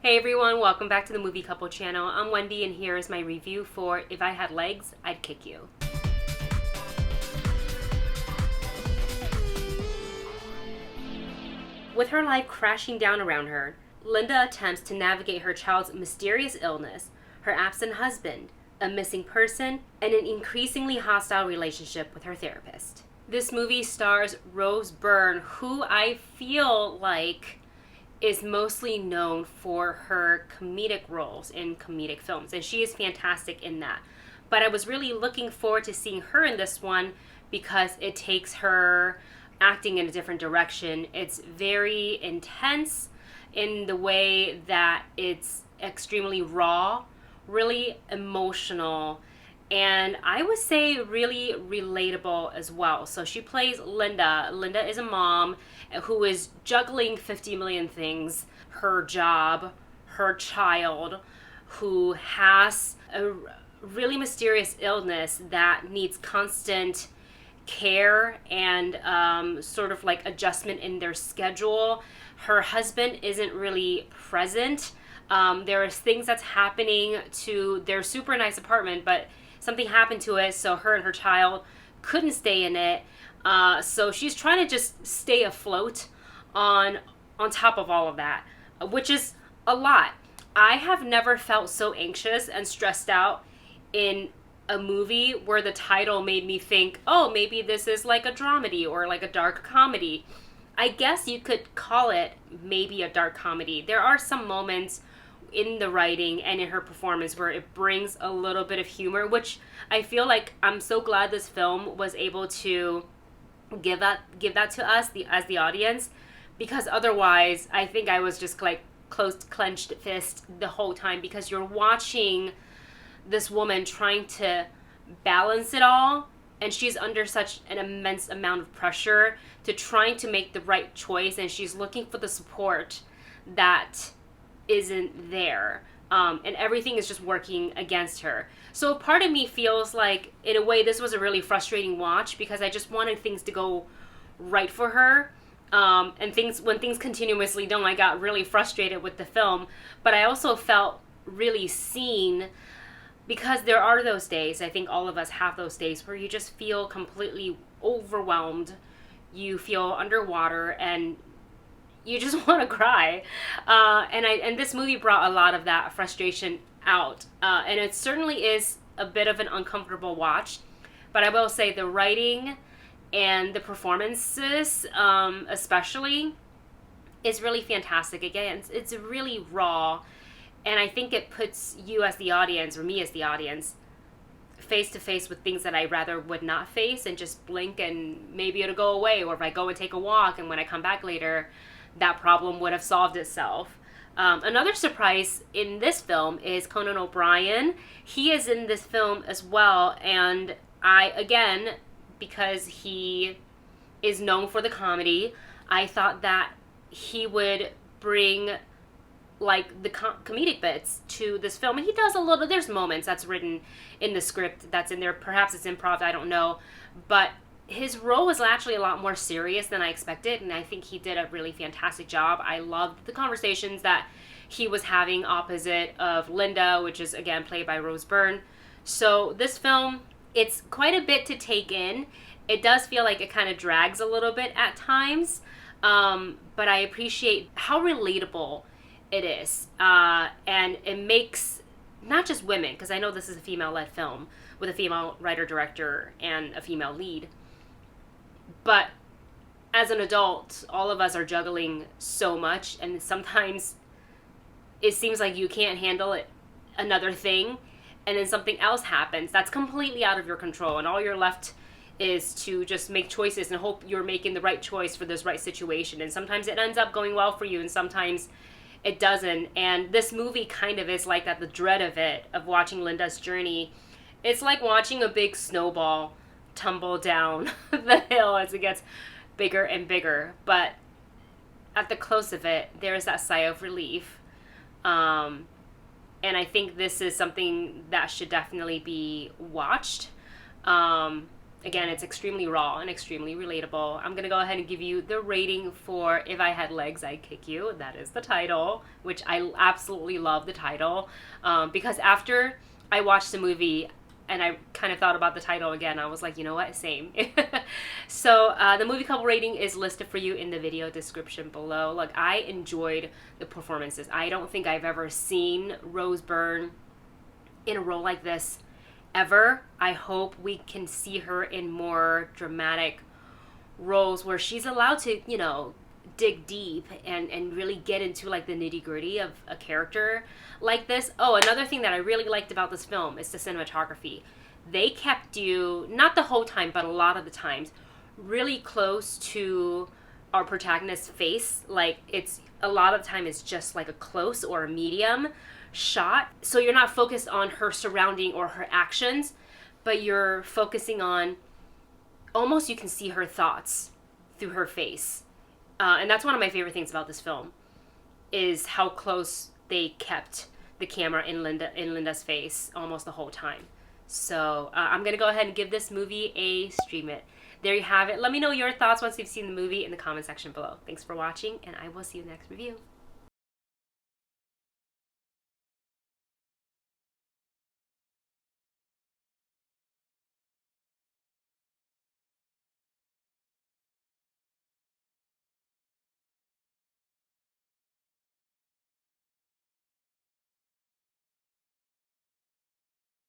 Hey everyone, welcome back to the Movie Couple channel. I'm Wendy and here is my review for If I Had Legs, I'd Kick You. With her life crashing down around her, Linda attempts to navigate her child's mysterious illness, her absent husband, a missing person, and an increasingly hostile relationship with her therapist. This movie stars Rose Byrne, who I feel like is mostly known for her comedic roles in comedic films, and she is fantastic in that. But I was really looking forward to seeing her in this one because it takes her acting in a different direction. It's very intense in the way that it's extremely raw, really emotional, and I would say really relatable as well. So she plays Linda. Linda is a mom who is juggling 50 million things. Her job, her child, who has a really mysterious illness that needs constant care and sort of like adjustment in their schedule. Her husband isn't really present. There is things that's happening to their super nice apartment, but something happened to it, so her and her child couldn't stay in it. So she's trying to just stay afloat on top of all of that, which is a lot. I have never felt so anxious and stressed out in a movie where the title made me think, oh, maybe this is like a dramedy or like a dark comedy. I guess you could call it maybe a dark comedy. There are some moments in the writing and in her performance where it brings a little bit of humor, which I feel like I'm so glad this film was able to give that to us as the audience, because otherwise I think I was just like closed clenched fist the whole time, because you're watching this woman trying to balance it all, and she's under such an immense amount of pressure to trying to make the right choice, and she's looking for the support that isn't there, and everything is just working against her. So part of me feels like, in a way, this was a really frustrating watch, because I just wanted things to go right for her, and when things continuously don't, I got really frustrated with the film. But I also felt really seen, because there are those days, I think all of us have those days, where you just feel completely overwhelmed, you feel underwater, and you just want to cry. And this movie brought a lot of that frustration out. And it certainly is a bit of an uncomfortable watch. But I will say the writing and the performances, especially, is really fantastic. Again, it's really raw. And I think it puts you as the audience, or me as the audience, face to face with things that I rather would not face and just blink and maybe it'll go away. Or if I go and take a walk and when I come back later, that problem would have solved itself. Another surprise in this film is Conan O'Brien. He is in this film as well, and again, because he is known for the comedy, I thought that he would bring like the comedic bits to this film, and he does a little. There's moments that's written in the script that's in there. Perhaps it's improv, I don't know, but his role was actually a lot more serious than I expected, and I think he did a really fantastic job. I loved the conversations that he was having opposite of Linda, which is, again, played by Rose Byrne. So this film, it's quite a bit to take in. It does feel like it kind of drags a little bit at times, but I appreciate how relatable it is. And it makes not just women, because I know this is a female-led film with a female writer-director and a female lead, but as an adult, all of us are juggling so much, and sometimes it seems like you can't handle it, another thing, and then something else happens that's completely out of your control, and all you're left is to just make choices and hope you're making the right choice for this right situation. And sometimes it ends up going well for you, and sometimes it doesn't. And this movie kind of is like that, the dread of it, of watching Linda's journey. It's like watching a big snowball tumble down the hill as it gets bigger and bigger. But at the close of it, there is that sigh of relief. And I think this is something that should definitely be watched. Again, it's extremely raw and extremely relatable. I'm gonna go ahead and give you the rating for If I Had Legs, I'd Kick You. That is the title, which I absolutely love the title. Because after I watched the movie and I kind of thought about the title again, I was like, you know what, same. So the movie couple rating is listed for you in the video description below. Like, I enjoyed the performances. I don't think I've ever seen Rose Byrne in a role like this ever. I hope we can see her in more dramatic roles where she's allowed to, you know, dig deep and really get into like the nitty-gritty of a character like this. Oh, another thing that I really liked about this film is the cinematography. They kept you, not the whole time, but a lot of the times, really close to our protagonist's face. Like, it's a lot of the time it's just like a close or a medium shot, so you're not focused on her surrounding or her actions, but you're focusing on, almost you can see her thoughts through her face. And that's one of my favorite things about this film, is how close they kept the camera in Linda's face almost the whole time. So I'm gonna go ahead and give this movie a stream it. There you have it. Let me know your thoughts once you've seen the movie in the comment section below. Thanks for watching, and I will see you in the next review.